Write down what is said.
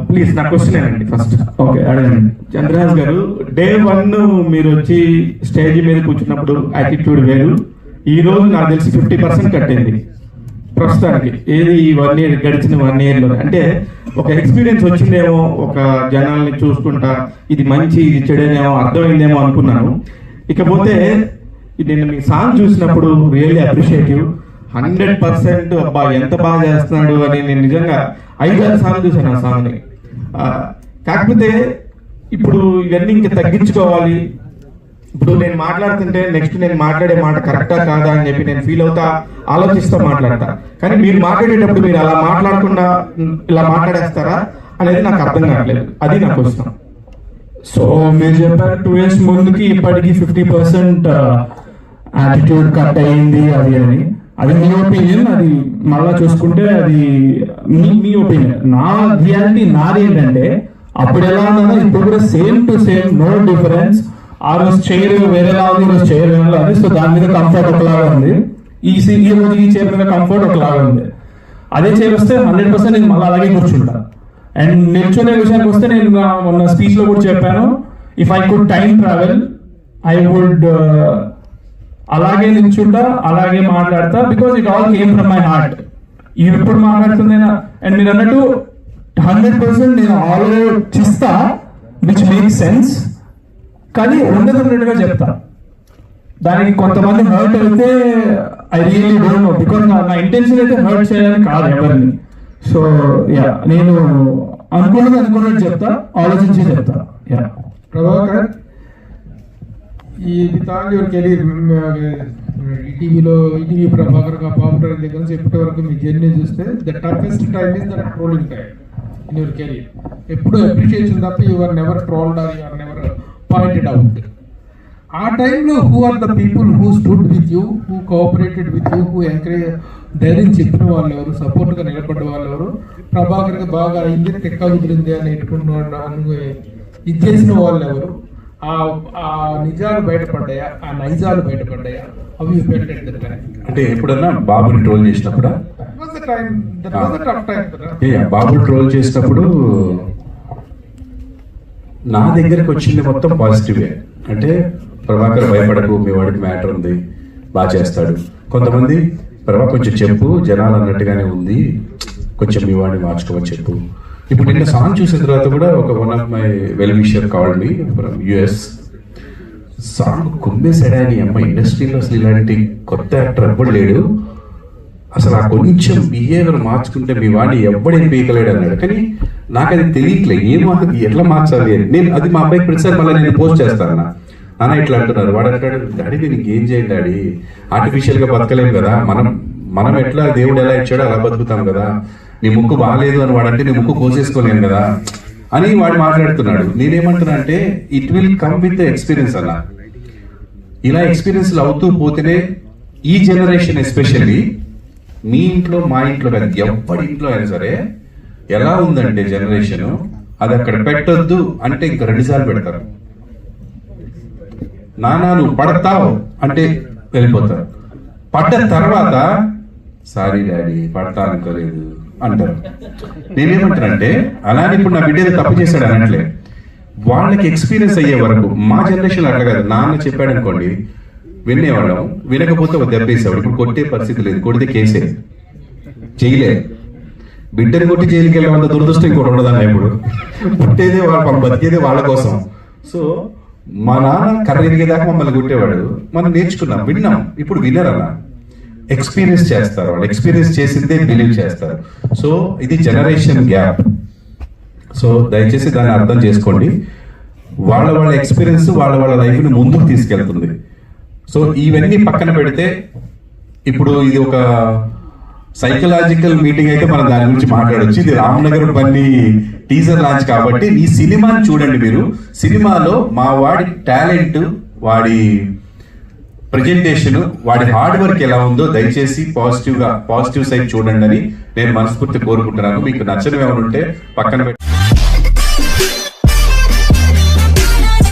Please నా question ఏంటండి first. Okay అడగండి. చంద్రరాజ్ గారు, డే 1 మీరు వచ్చి స్టేజ్ మీద కూర్చున్నప్పుడు యాటిట్యూడ్ వేరు, ఈ రోజు నాకు తెలిసి 50% కట్టింది ప్రస్తుతానికి. ఏది ఈ 1 year గడిచిన 1 year లో అంటే ఒక ఎక్స్పీరియన్స్ వచ్చిందేమో, ఒక జనాల్ని చూసుకుంటా ఇది మంచి ఇది చెడేనేమో అర్థమైందేమో అనుకున్నాను. ఇకపోతే నేను మీ సాంగ్ చూసినప్పుడు రియల్లీ అప్రిషియేటివ్, 100% అబ్బా ఎంత బాగా చేస్తున్నాడు అని నేను నిజంగా 5-6 సార్లు చూసాను ఆ సాంగ్ని. కాకపోతే ఇప్పుడు ఇవన్నీ ఇంకా తగ్గించుకోవాలి. ఇప్పుడు నేను మాట్లాడుతుంటే నెక్స్ట్ నేను మాట్లాడే మాట కరెక్టా కాదా అని చెప్పి నేను ఫీల్ అవుతా, ఆలోచిస్తూ మాట్లాడతా. కానీ మీరు మాట్లాడేటప్పుడు మీరు అలా మాట్లాడకుండా ఇలా మాట్లాడేస్తారా అనేది నాకు అర్థం కావట్లేదు. అది నా క్వశ్చన్. సో మీరు చెప్పారు 2 years ముందుకి ఇప్పటికి 50% యాటిట్యూడ్ కట్ అయింది అది అని. అది మీ ఒపీనియన్, అది మళ్ళా చూసుకుంటే అది మీ ఒపీనియన్. నా రియాలిటీ నాది ఏంటంటే అప్పుడు ఎలా ఉన్నదో ఇప్పుడు కూడా same to same, no difference. ఆ రోజు చైర్ వేరేలా ఉంది, ఈ రోజు చైర్ వేరేలా ఉంది. సో దాని మీద కంఫర్ట్ ఒకలాగా ఉంది, ఈ రోజు ఈ చైర్ మీద కంఫర్ట్ ఒకలాగా ఉంది. అదే చైర్ వస్తే 100% నేను మళ్ళీ అలాగే కూర్చుంటా. అండ్ నిల్చునే విషయానికి వస్తే నేను మొన్న స్పీచ్ లో కూడా చెప్పాను, if I could time travel I would అలాగే నిల్చుంటా, అలాగే మాట్లాడతా, because it all came from my heart. ఎప్పుడు మాట్లాడుతుంది అండ్ మీరు అన్నట్టు 100% నేను ఆలోచిస్తా, విచ్ మేక్ సెన్స్. కానీ ఉన్నట్టుగా చెప్తా. దానికి కొంతమంది హర్ట్ అయితే I really don't know, because నా ఇంటెన్షన్ అయితే హర్ట్ చేయాలని కాదు ఎవరిని. సో యా, నేను అనుకున్నట్టు చెప్తా, ఆలోచించి చెప్తా. యా ప్రభాకర్, ఈ with your career, ETV Prabhakar popular దగ్గర నుంచి ఇప్పటి వరకు మీ జర్నీ చూస్తే the toughest time is the trolling time in your career. ఎప్పుడు అప్రిషియేషన్ తప్ప you are never trolled or you are never pointed out. ఆ టైంలో who are the people who stood with you, who cooperated with you, who encourage, ధైర్యం చెప్పిన వాళ్ళు ఎవరు, సపోర్ట్గా నిలబడ్డ వాళ్ళు ఎవరు, ప్రభాకర్కి బాగా అయింది తెక్క కుదిరింది అని ఇది చేసిన వాళ్ళు ఎవరు, ఆ నిజాలు బయటపడ్డాయా, ఆ నైజాలు బయటపడ్డాయా, అవి అంటే ఎప్పుడన్నా బాబుని ట్రోల్ చేసినప్పుడు, బాబు ట్రోల్ చేసినప్పుడు నా దగ్గరకు వచ్చింది మొత్తం పాజిటివే. అంటే ప్రభాకర్ భయపడకు, మీ వాడికి మ్యాటర్ ఉంది, బాగా చేస్తాడు. కొంతమంది ప్రభా కొంచెం చెప్పు, జనాలు అన్నట్టుగానే ఉంది, కొంచెం మీ వాడిని మార్చుకోమని చెప్పు. ఇప్పుడు నిన్న సాంగ్ చూసిన తర్వాత కూడా one of my well wisher called me from US. Song కుమ్మేసాడని, అమ్మ ఇండస్ట్రీలో అసలు ఇలాంటి కొత్త యాక్టర్ ఎప్పుడు లేడు, అసలు ఆ కొంచెం బిహేవియర్ మార్చుకుంటే మీ వాడిని ఎవ్వడేం పీకలేడు అన్నాడు. కానీ నాకు అది తెలియట్లేదు, ఎట్లా మార్చాలి అని. నేను అది మా అబ్బాయికి ప్రతిసారి మళ్ళీ నేను పోస్ట్ చేస్తాను, నాన్న ఇట్లా అంటున్నారు. వాడు అంటాడు, డాడీ నేను ఇంకేం చేయండి డాడీ, ఆర్టిఫిషియల్గా బతకలేము కదా, మనం ఎట్లా దేవుడు ఎలా ఇచ్చాడో అలా బతుకుతాం కదా, నీ ముక్కు బాగాలేదు అని వాడంటే నీ ముక్కు కోసేసుకోలేను కదా అని వాడు మాట్లాడుతున్నాడు. నేనేమంటున్నా అంటే it will come with experience అన్న. ఇలా ఎక్స్పీరియన్స్లు అవుతూ పోతేనే ఈ జనరేషన్, ఎస్పెషల్లీ మీ ఇంట్లో మా ఇంట్లో కానీ ఎవరి ఇంట్లో అయినా సరే ఎలా ఉందంటే జనరేషన్, అది అక్కడ పెట్టొద్దు అంటే ఇంకా 2 సార్లు పెడతారు. నానా నువ్వు పడతావు అంటే వెళ్ళిపోతారు. పడ్డ తర్వాత సారీ డాడీ పడతా అనుకోలేదు అంటారు. నేనేమంటానంటే అలానే ఇప్పుడు నా బిడ్డ ఏదో తప్పు చేశాడు అనట్లే, వాళ్ళకి ఎక్స్పీరియన్స్ అయ్యే వరకు. మా జనరేషన్ అట్లా కాదు, నాన్న చెప్పాడు అనుకోండి వినేవాళ్ళం, వినకపోతే ఒక దెబ్బేసేవాడు. ఇప్పుడు కొట్టే పరిస్థితి లేదు, కొడితే కేసే, జైలే. బిడ్డని కొట్టి జైలుకి వెళ్ళేంత దురదృష్టం ఇంకోటి ఉండదన్న. ఇప్పుడు పుట్టేదే వాళ్ళ, బతికేదే వాళ్ళ కోసం. సో మా నాన్న కర్ర ఎరిగేదాకా మమ్మల్ని కొట్టేవాడు, మనం నేర్చుకున్నాం, విన్నాం. ఇప్పుడు వినరన్నా, ఎక్స్పీరియన్స్ చేస్తారు. వాళ్ళు ఎక్స్పీరియన్స్ చేసిందే బిలీవ్ చేస్తారు. సో ఇది జనరేషన్ గ్యాప్. సో దయచేసి దాన్ని అర్థం చేసుకోండి. వాళ్ళ ఎక్స్పీరియన్స్ వాళ్ళ లైఫ్ని ముందుకు తీసుకెళ్తుంది. సో ఇవన్నీ పక్కన పెడితే ఇప్పుడు ఇది ఒక సైకలాజికల్ మీటింగ్ అయితే మనం దాని గురించి మాట్లాడొచ్చు. ఇది రామ్నగర్ పల్లి టీజర్ లాంచ్ కాబట్టి ఈ సినిమాని చూడండి మీరు. సినిమాలో మా వాడి టాలెంట్, వాడి ప్రెజెంటేషన్, వాడి హార్డ్ వర్క్ ఎలా ఉందో దయచేసి పాజిటివ్ సైడ్ చూడండి అని నేను మనస్ఫూర్తి కోరుకుంటున్నాను. మీకు నచ్చనివి ఏమైనా ఉంటే పక్కన పెట్టి